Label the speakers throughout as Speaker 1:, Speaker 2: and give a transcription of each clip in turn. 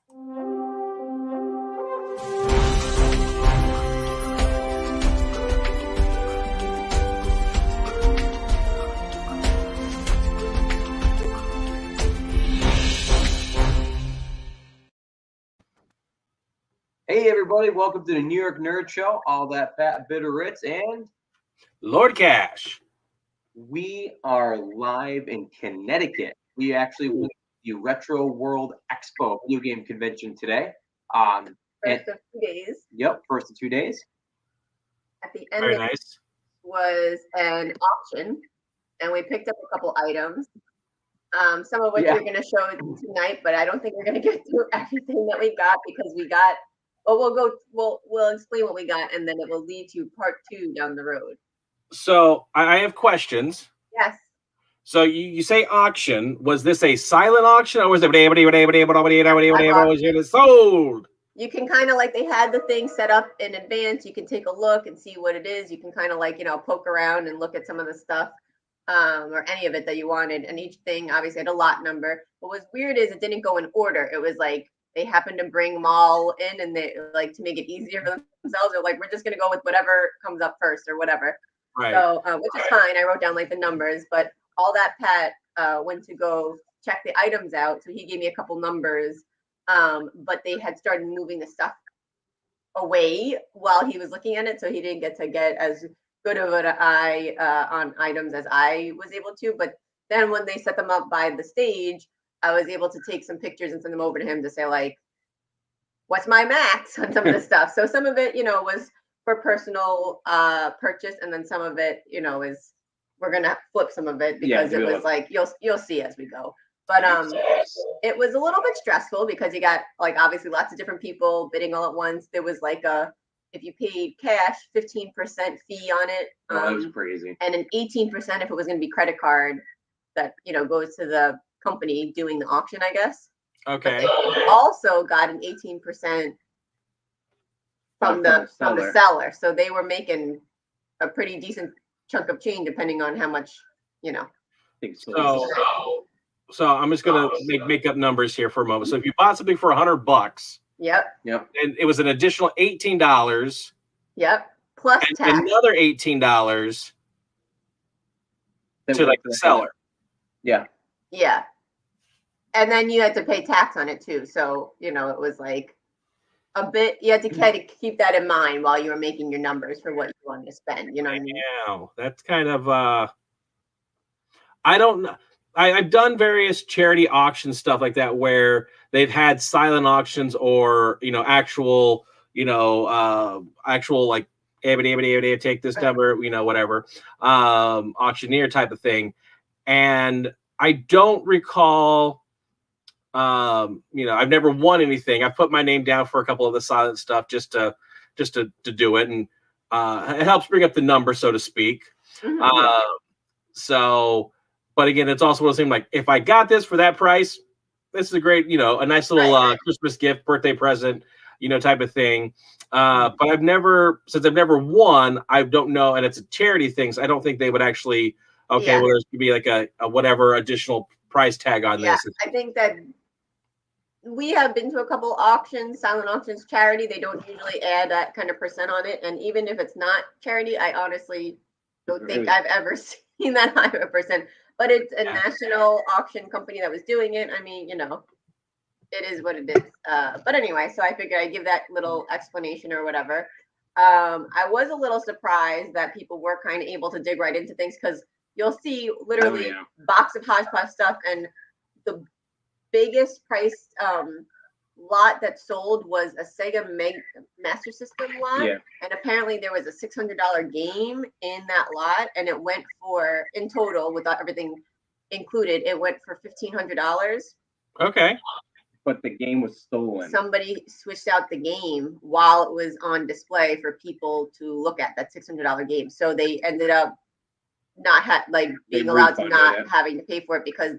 Speaker 1: Hey everybody, welcome to the New York Nerd Show, AllThatPat, BitOfRits, and
Speaker 2: Lord Cash.
Speaker 1: We are live in Connecticut. We actually went to the Retroworld Expo video game convention today.
Speaker 3: First of 2 days.
Speaker 1: Yep, first of 2 days.
Speaker 3: At the end
Speaker 2: Very
Speaker 3: of
Speaker 2: nice.
Speaker 3: was an auction, and we picked up a couple items. Some of which we're going to show tonight, but I don't think we're going to get through everything that we got because we got. Well, we'll explain what we got, and then it will lead to part 2 down the road. So
Speaker 2: I have questions.
Speaker 3: Yes.
Speaker 2: So you say auction. Was this a silent auction, or was it sold?
Speaker 3: You can kind of like they had the thing set up in advance. You can take a look and see what it is. You can kind of like poke around and look at some of the stuff, or any of it that you wanted. And each thing obviously had a lot number. What was weird is it didn't go in order. It was like they happened to bring them all in, and they like to make it easier for themselves. They're like, we're just gonna go with whatever comes up first or whatever.
Speaker 2: Right.
Speaker 3: So, which is fine. I wrote down like the numbers, but AllThatPat went to go check the items out. So he gave me a couple numbers, but they had started moving the stuff away while he was looking at it. So he didn't get to get as good of an eye on items as I was able to. But then when they set them up by the stage, I was able to take some pictures and send them over to him to say like, what's my max on some of the stuff. So some of it, was for personal purchase, and then some of it, is we're gonna flip some of it because it was like you'll see as we go. But it was a little bit stressful because you got like obviously lots of different people bidding all at once. There was like if you paid cash, 15% fee on it.
Speaker 1: That was crazy.
Speaker 3: And an 18% if it was gonna be credit card that goes to the company doing the auction, I guess.
Speaker 2: Okay.
Speaker 3: But they also got an 18% from the seller, so they were making a pretty decent chunk of change depending on how much,
Speaker 2: So I'm just gonna make up numbers here for a moment. So if you bought something for $100,
Speaker 3: yep,
Speaker 2: and it was an additional $18,
Speaker 3: yep, plus tax,
Speaker 2: another $18 to like the seller.
Speaker 1: Yeah,
Speaker 3: and then you had to pay tax on it too. So it was like a bit. You had to kind of keep that in mind while you were making your numbers for what you wanted to spend. You know what I mean?
Speaker 2: Yeah, that's kind of. I don't know. I've done various charity auction stuff like that where they've had silent auctions or actual actual like take this number whatever auctioneer type of thing, and I don't recall. I've never won anything. I've put my name down for a couple of the silent stuff just to do it, and it helps bring up the number, so to speak. But again, it's also what it seemed like if I got this for that price, this is a great, a nice little Christmas gift, birthday present, type of thing. But I've never won, I don't know, and it's a charity thing, so I don't think they would actually. Well, there's could be like a whatever additional price tag on this.
Speaker 3: I think that we have been to a couple auctions, silent auctions, charity. They don't usually add that kind of percent on it, and even if it's not charity, I honestly don't think I've ever seen that high of a percent. But it's a national auction company that was doing it. I mean, it is what it is. But anyway, so I figured I'd give that little explanation or whatever. I was a little surprised that people were kind of able to dig right into things because you'll see literally box of hodgepodge stuff, and the biggest price lot that sold was a Sega Master System lot, and apparently there was a $600 game in that lot, and it went for, in total without everything included, it went for $1,500.
Speaker 2: Okay.
Speaker 1: But the game was stolen.
Speaker 3: Somebody switched out the game while it was on display for people to look at, that $600 game. So they ended up not being allowed to not having to pay for it because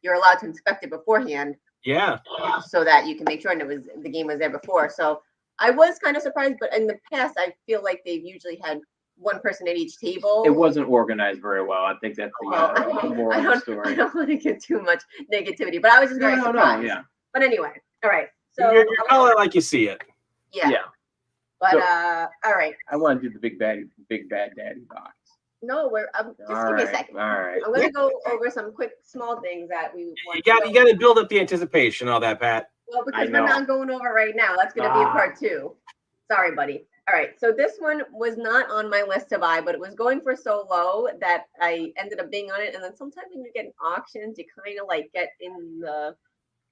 Speaker 3: you're allowed to inspect it beforehand.
Speaker 2: Yeah.
Speaker 3: So that you can make sure, and the game was there before. So I was kind of surprised, but in the past, I feel like they've usually had one person at each table.
Speaker 1: It wasn't organized very well. I think that's the moral of the story.
Speaker 3: I don't want to get too much negativity, but I was just very surprised. But anyway, all right. So
Speaker 2: You're calling it like you see it.
Speaker 3: yeah. But
Speaker 1: So-
Speaker 3: all right.
Speaker 1: I want to do the big bad daddy box.
Speaker 3: No, just
Speaker 1: All
Speaker 3: give me a
Speaker 1: right,
Speaker 3: second.
Speaker 1: all right.
Speaker 3: I'm gonna go over some quick small things that we want.
Speaker 2: You got to build up the anticipation, all that, Pat.
Speaker 3: Well, because
Speaker 1: I
Speaker 3: we're
Speaker 1: know.
Speaker 3: not going over right now. That's gonna be a part 2. Sorry, buddy. All right. So this one was not on my list to buy, but it was going for so low that I ended up being on it. And then sometimes when you get in auctions, you kind of like get in the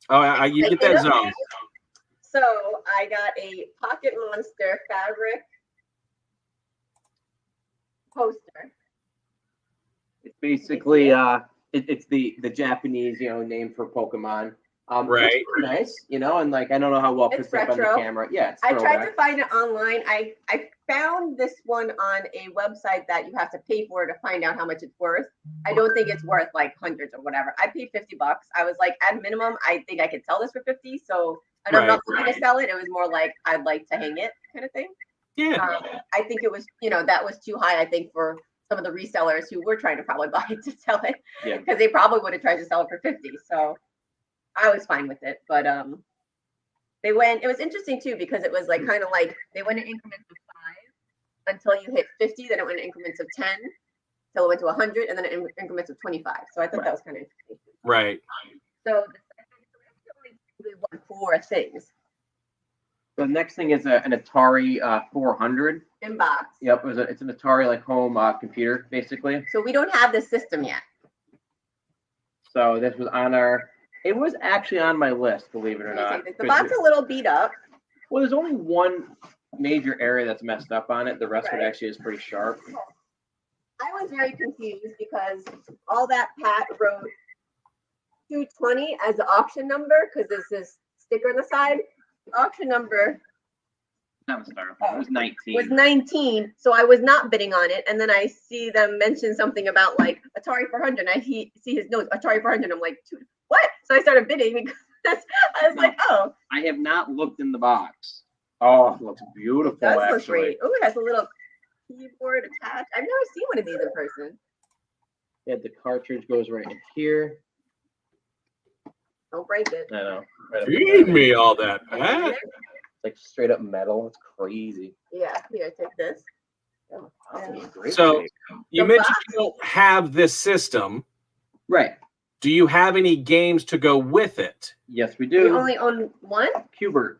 Speaker 2: You get that zone.
Speaker 3: So I got a Pocket Monster fabric poster.
Speaker 1: It's basically it's the Japanese name for Pokemon.
Speaker 2: Right.
Speaker 1: It's pretty nice, and like I don't know how well
Speaker 3: It's
Speaker 1: picks up on the
Speaker 3: retro.
Speaker 1: camera. Yeah, it's
Speaker 3: I tried
Speaker 1: throwback.
Speaker 3: to find it online. I found this one on a website that you have to pay for to find out how much it's worth. I don't think it's worth like hundreds or whatever. I paid $50. I was like, at minimum, I think I could sell this for 50. So, and I'm not looking to sell it. It was more like I'd like to hang it kind of thing.
Speaker 2: Yeah.
Speaker 3: I think it was, that was too high. I think for some of the resellers who were trying to probably buy it to sell it, because they probably would have tried to sell it for 50. So I was fine with it, but it was interesting too, because it was like kind of like they went in increments of 5 until you hit 50, then it went in increments of 10 till it went to 100, and then in increments of 25. So I thought that was kind of interesting.
Speaker 2: Right.
Speaker 3: So the second, won 4 things.
Speaker 1: So the next thing is an Atari 400
Speaker 3: in box.
Speaker 1: Yep, it's an Atari like home computer basically.
Speaker 3: So we don't have this system yet.
Speaker 1: So this was it was actually on my list, believe it or not.
Speaker 3: The box is a little beat up.
Speaker 1: Well, there's only one major area that's messed up on it. The rest of it actually is pretty sharp.
Speaker 3: I was very confused because all that Pat wrote 220 as the auction number, because there's this sticker on the side. The auction number
Speaker 1: Not the styrofoam. It was 19.
Speaker 3: was 19, so I was not bidding on it. And then I see them mention something about like Atari 400. And I see his notes, Atari 400. I'm like, what? So I started bidding because I was like, oh.
Speaker 1: I have not looked in the box. Oh, it looks beautiful.
Speaker 3: It does
Speaker 1: actually.
Speaker 3: look great. Oh, it has a little keyboard attached. I've never seen one of these in person.
Speaker 1: Yeah, the cartridge goes right in here.
Speaker 3: Don't break it.
Speaker 1: I know.
Speaker 2: Feed me all that, Pat.
Speaker 1: It's like straight up metal. It's crazy.
Speaker 3: Yeah, here, take this.
Speaker 1: Oh, it's in great
Speaker 2: So
Speaker 1: shape.
Speaker 2: you mentioned you don't have this system.
Speaker 1: Right.
Speaker 2: Do you have any games to go with it?
Speaker 1: Yes, we
Speaker 3: We
Speaker 1: do.
Speaker 3: only own one.
Speaker 1: Cubert.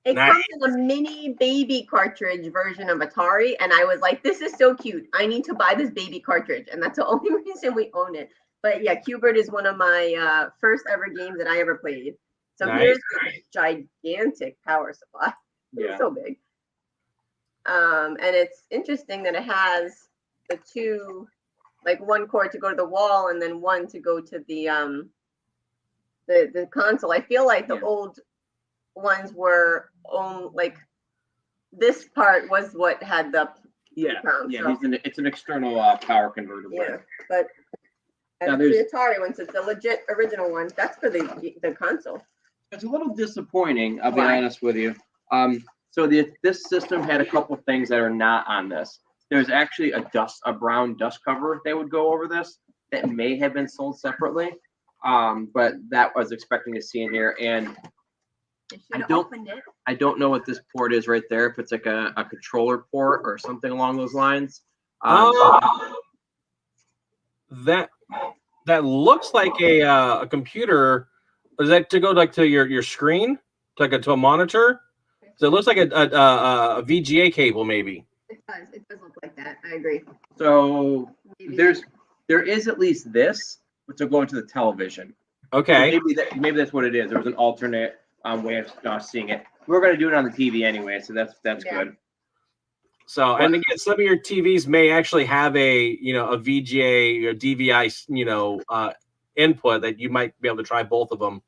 Speaker 3: It
Speaker 2: Nice.
Speaker 3: comes in a mini baby cartridge version of Atari, and I was like, this is so cute. I need to buy this baby cartridge, and that's the only reason we own it. But yeah, Cubert is one of my first ever games that I ever played. So
Speaker 2: Nice.
Speaker 3: here's the gigantic power supply. It's
Speaker 1: Yeah.
Speaker 3: so big. And it's interesting that it has the 2, like one cord to go to the wall and then one to go to the console. I feel like the old ones were like this part was what had the pound, so.
Speaker 1: It's an external power converter.
Speaker 3: Yeah, but
Speaker 1: Now
Speaker 3: and the Atari ones, it's the legit original one. That's for the console.
Speaker 1: It's a little disappointing, I'll be
Speaker 3: Why?
Speaker 1: honest with you. So this system had a couple things that are not on this. There's actually a brown dust cover that would go over this that may have been sold separately, but that was expecting to see in here. And I don't know what this port is right there. If it's like a controller port or something along those lines.
Speaker 2: That looks like a computer. Is that to go like to your screen, to a monitor? So it looks like a VGA cable, maybe.
Speaker 3: It does look like that. I agree.
Speaker 1: So
Speaker 3: Maybe.
Speaker 1: there is at least this, which will go into the television.
Speaker 2: Okay.
Speaker 1: So maybe that's what it is. There was an alternate way of seeing it. We're going to do it on the TV anyway, so that's good.
Speaker 2: So, and again, some of your TVs may actually have a VGA or DVI input that you might be able to try both of them.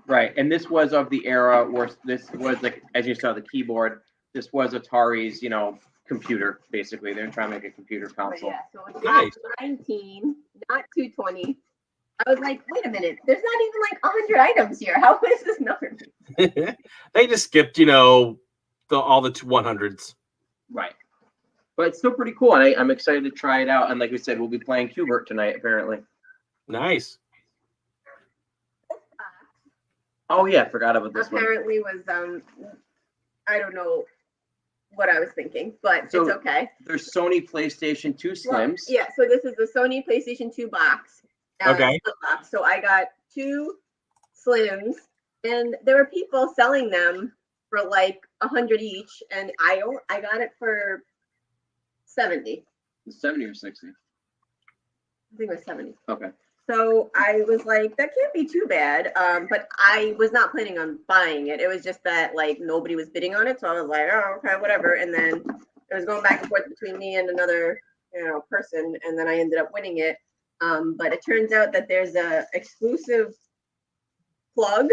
Speaker 1: Right, and this was of the era where this was like, as you saw the keyboard, this was Atari's computer basically. They're trying to make a computer console.
Speaker 3: Yeah, so it's
Speaker 2: Nice.
Speaker 3: 19, not 220. I was like, wait a minute, there's not even like 100 items here. How is this number?
Speaker 2: They just skipped all the 100s.
Speaker 1: Right, but it's still pretty cool, and I'm excited to try it out. And like we said, we'll be playing Cubert tonight apparently.
Speaker 2: Nice.
Speaker 1: Oh yeah, I forgot about this one.
Speaker 3: apparently was I don't know what I was thinking, but
Speaker 1: So-
Speaker 3: it's okay.
Speaker 1: There's Sony PlayStation 2
Speaker 3: Well,
Speaker 1: Slims.
Speaker 3: yeah, so this is the Sony PlayStation 2 box.
Speaker 2: Okay.
Speaker 3: Split box. So I got 2 Slims, and there were people selling them for like 100 each, and I got it for 70.
Speaker 1: 70 or 60.
Speaker 3: I think it was 70.
Speaker 1: Okay.
Speaker 3: So I was like, that can't be too bad. But I was not planning on buying it. It was just that like nobody was bidding on it. So I was like, oh, okay, whatever. And then it was going back and forth between me and another, person. And then I ended up winning it. But it turns out that there's a exclusive plug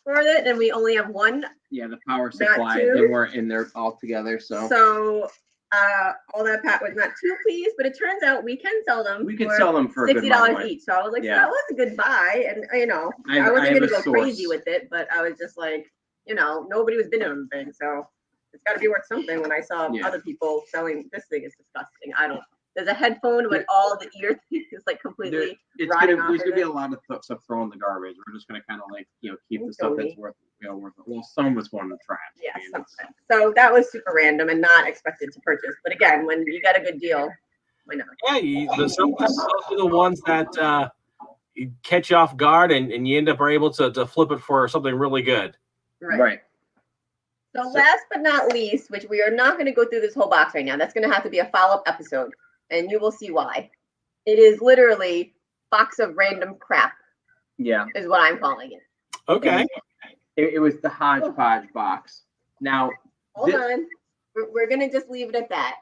Speaker 3: for it, and we only have one.
Speaker 1: Yeah, the power supply.
Speaker 3: two.
Speaker 1: They weren't in there all together, so
Speaker 3: So all that Pat was not too pleased, but it turns out we can sell them.
Speaker 1: we could sell them for a good
Speaker 3: $60
Speaker 1: amount of money.
Speaker 3: each. So I was like,
Speaker 1: Yeah.
Speaker 3: that was a good buy. And
Speaker 1: I
Speaker 3: I wasn't
Speaker 1: have
Speaker 3: gonna
Speaker 1: a
Speaker 3: go crazy
Speaker 1: source.
Speaker 3: with it, but I was just like, nobody was bidding on the thing. So it's gotta be worth something. When I saw
Speaker 1: Yeah.
Speaker 3: other people selling, this thing is disgusting. There's a headphone with all the ear is like completely rotting off
Speaker 1: There's
Speaker 3: of
Speaker 1: gonna be
Speaker 3: it.
Speaker 1: a lot of stuff thrown in the garbage. We're just gonna kind of like keep the stuff
Speaker 3: Sony.
Speaker 1: that's worth it. Well, some of it's going in the trash.
Speaker 3: Yeah,
Speaker 1: I mean,
Speaker 3: something. So that was super random and not expected to purchase. But again, when you got a good deal, why not?
Speaker 2: Yeah, those are the ones that you catch you off guard, and you end up able to flip it for something really good.
Speaker 1: right.
Speaker 3: So last but not least, which we are not going to go through this whole box right now. That's going to have to be a follow-up episode, and you will see why. It is literally box of random crap,
Speaker 1: Yeah.
Speaker 3: is what I'm calling it.
Speaker 2: Okay.
Speaker 1: It was the hodgepodge box. Now,
Speaker 3: Hold
Speaker 1: This-
Speaker 3: on. We're going to just leave it at that.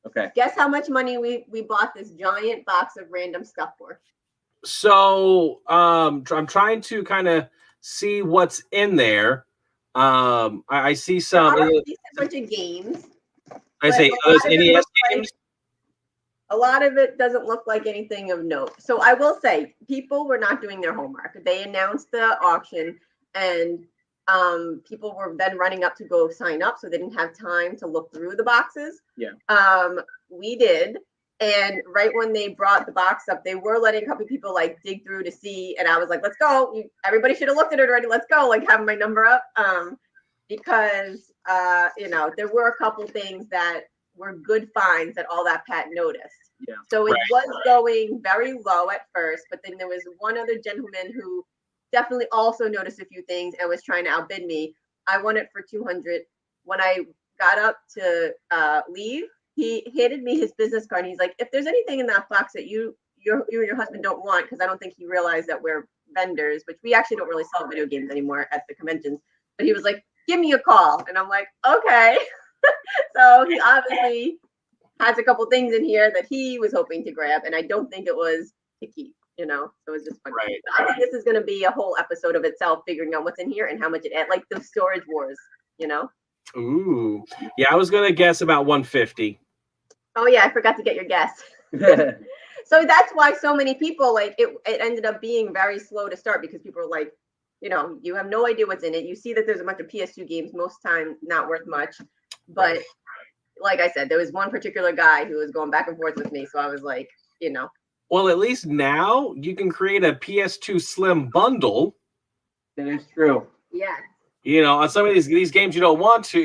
Speaker 1: okay.
Speaker 3: Guess how much money we bought this giant box of random stuff for?
Speaker 2: So I'm trying to kind of see what's in there. I see
Speaker 3: There
Speaker 2: some.
Speaker 3: are a decent bunch of games.
Speaker 2: I say
Speaker 3: but a
Speaker 2: those
Speaker 3: lot of it
Speaker 2: NES
Speaker 3: looks like-
Speaker 2: games.
Speaker 3: A lot of it doesn't look like anything of note. So I will say, people were not doing their homework. They announced the auction, and people were then running up to go sign up, so they didn't have time to look through the boxes.
Speaker 1: Yeah.
Speaker 3: We did, and right when they brought the box up, they were letting a couple people like dig through to see, and I was like, "Let's go! Everybody should have looked at it already. Let's go!" Like having my number up, because there were a couple things that were good finds that all that Pat noticed.
Speaker 1: Yeah.
Speaker 3: So it
Speaker 2: Right.
Speaker 3: was going very low at first, but then there was one other gentleman who definitely also noticed a few things and was trying to outbid me. I won it for 200. When I got up to leave, he handed me his business card. And he's like, if there's anything in that box that you and your husband don't want, because I don't think he realized that we're vendors, which we actually don't really sell video games anymore at the conventions. But he was like, give me a call. And I'm like, okay. So he obviously has a couple things in here that he was hoping to grab, and I don't think it was to keep, so it was just funny.
Speaker 2: Right.
Speaker 3: I think this is going to be a whole episode of itself, figuring out what's in here and how much it adds, like the storage wars,
Speaker 2: Ooh. Yeah, I was gonna guess about 150.
Speaker 3: Oh yeah, I forgot to get your guess. So that's why so many people, like, it ended up being very slow to start, because people were like, you have no idea what's in it. You see that there's a bunch of PS2 games, most time not worth much. But like I said, there was one particular guy who was going back and forth with me. So I was like,
Speaker 2: Well, at least now you can create a PS2 Slim bundle.
Speaker 1: That is true.
Speaker 3: yeah.
Speaker 2: On some of these games you don't want to,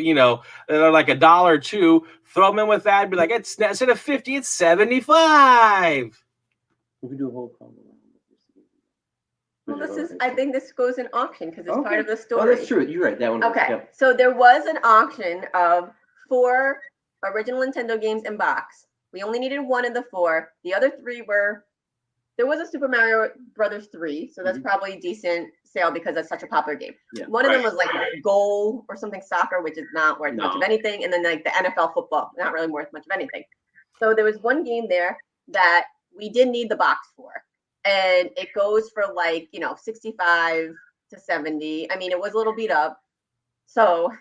Speaker 2: that are like $1 or $2, throw them in with that. Be like, instead of 50, it's 75.
Speaker 1: We could do a whole combo.
Speaker 3: Well, I think this goes in auction because it's part of the
Speaker 1: Oh,
Speaker 3: story.
Speaker 1: that's true. You're right. That one.
Speaker 3: Okay,
Speaker 1: Yep.
Speaker 3: so there was an auction of 4 original Nintendo games in box. We only needed 1 of the 4. The other 3 there was a Super Mario Brothers 3, so that's probably a decent sale because that's such a popular game.
Speaker 1: Yeah.
Speaker 3: One of them was like goal or something soccer, which is not worth much of
Speaker 1: No.
Speaker 3: anything, and then like the NFL football, not really worth much of anything. So there was one game there that we did need the box for, and it goes for like 65 to 70. I mean, it was a little beat up, so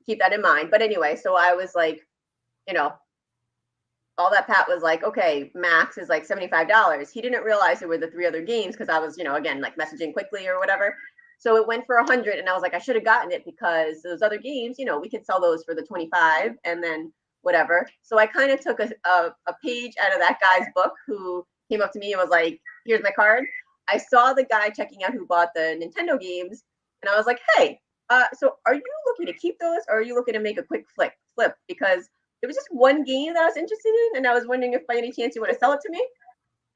Speaker 3: keep that in mind. But anyway, so I was like, all that Pat was like, okay, max is like $75. He didn't realize there were the 3 other games because I was, again, like messaging quickly or whatever. So it went for 100, and I was like, I should have gotten it because those other games, we could sell those for the 25 and then whatever. So I kind of took a page out of that guy's book who came up to me and was like, here's my card. I saw the guy checking out who bought the Nintendo games, And I was like, hey, so are you looking to keep those, or are you looking to make a quick flip? Because there was just one game that I was interested in, and I was wondering if by any chance you want to sell it to me.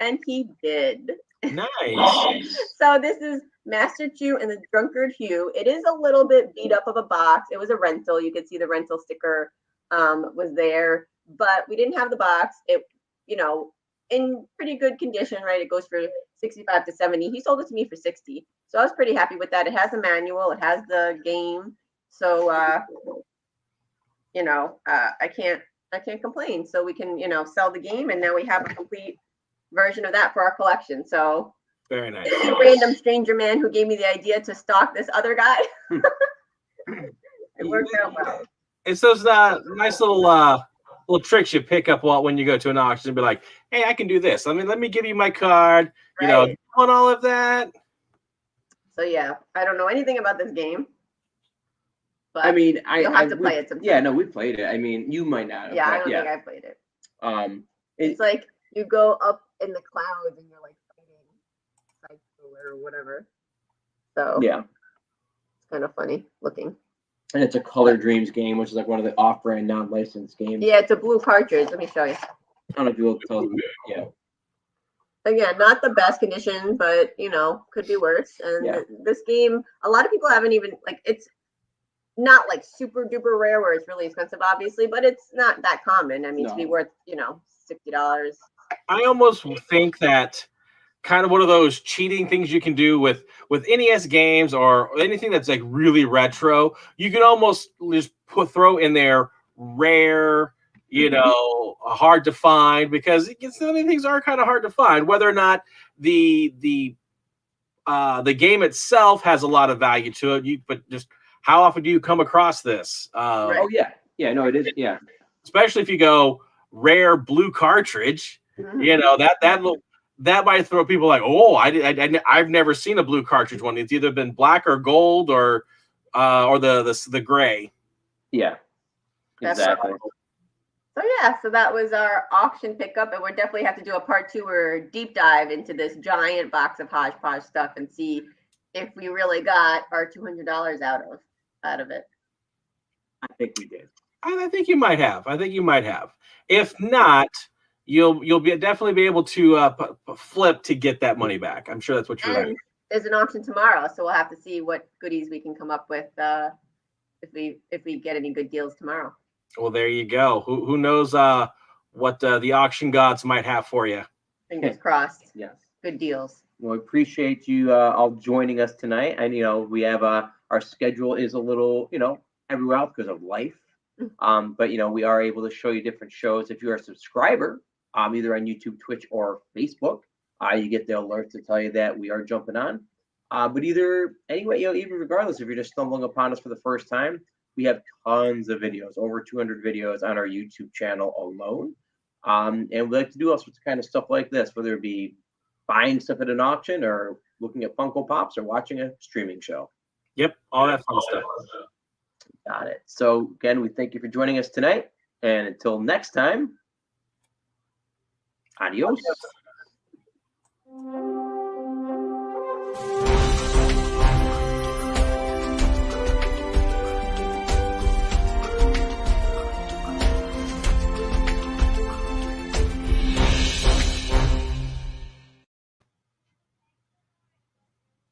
Speaker 3: And he did.
Speaker 2: Nice.
Speaker 3: So this is Master Chew and the Drunkard Hue. It is a little bit beat up of a box. It was a rental. You could see the rental sticker was there, but we didn't have the box. It, in pretty good condition, right? It goes for 65 to 70. He sold it to me for 60. So I was pretty happy with that. It has a manual. It has the game. So, I can't complain. So we can, sell the game, and now we have a complete version of that for our collection. So
Speaker 2: Very nice.
Speaker 3: a random stranger man who gave me the idea to stalk this other guy. It worked out well.
Speaker 2: It's those nice little tricks you pick up when you go to an auction and be like, hey, I can do this. Let me give you my card.
Speaker 3: Right.
Speaker 2: You want all of that?
Speaker 3: So yeah, I don't know anything about this game. But
Speaker 1: I mean,
Speaker 3: you'll have to play it sometime.
Speaker 1: Yeah, no, we played it. I mean, you might not have.
Speaker 3: Yeah, I don't think I played it.
Speaker 1: It's
Speaker 3: like you go up in the clouds and you're like fighting cycle or whatever. So
Speaker 1: yeah,
Speaker 3: it's kind of funny looking.
Speaker 1: and it's a Color Dreams game, which is like one of the off-brand, non-licensed games.
Speaker 3: Yeah, it's a blue cartridge. Let me show you.
Speaker 1: I don't know if you'll tell them. Yeah.
Speaker 3: Again, not the best condition, but could be worse. And this game, a lot of people haven't even it's not like super duper rare where it's really expensive, obviously, but it's not that common. I mean, to be worth $60.
Speaker 2: I almost think that kind of one of those cheating things you can do with NES games or anything that's like really retro. You can almost just throw in there rare, hard to find, because some of these things are kind of hard to find. Whether or not the game itself has a lot of value to it, but just how often do you come across this?
Speaker 3: Right.
Speaker 1: Oh yeah, no, it is. Yeah,
Speaker 2: especially if you go rare blue cartridge. That might throw people like, oh, I've never seen a blue cartridge one. It's either been black or gold or the gray.
Speaker 1: Yeah, exactly.
Speaker 3: So that was our auction pickup, and we'll definitely have to do a part 2 or deep dive into this giant box of hodgepodge stuff and see if we really got our $200 out of it.
Speaker 1: I think we did.
Speaker 2: I think you might have. If not, you'll definitely be able to flip to get that money back. I'm sure that's what you're doing.
Speaker 3: There's an auction tomorrow, so we'll have to see what goodies we can come up with if we get any good deals tomorrow.
Speaker 2: Well, there you go. Who knows what the auction gods might have for you?
Speaker 3: Fingers crossed.
Speaker 1: Yes.
Speaker 3: Good deals.
Speaker 1: Well, we appreciate you all joining us tonight. And we have our schedule is a little everywhere else because of life. But we are able to show you different shows. If you're a subscriber, either on YouTube, Twitch, or Facebook, you get the alerts to tell you that we are jumping on. But anyway, even regardless, if you're just stumbling upon us for the first time, we have tons of videos, over 200 videos on our YouTube channel alone. And we like to do all sorts of kind of stuff like this, whether it be buying stuff at an auction or looking at Funko Pops or watching a streaming show.
Speaker 2: Yep, all that fun stuff.
Speaker 1: Got it. So again, we thank you for joining us tonight. And until next time, adios.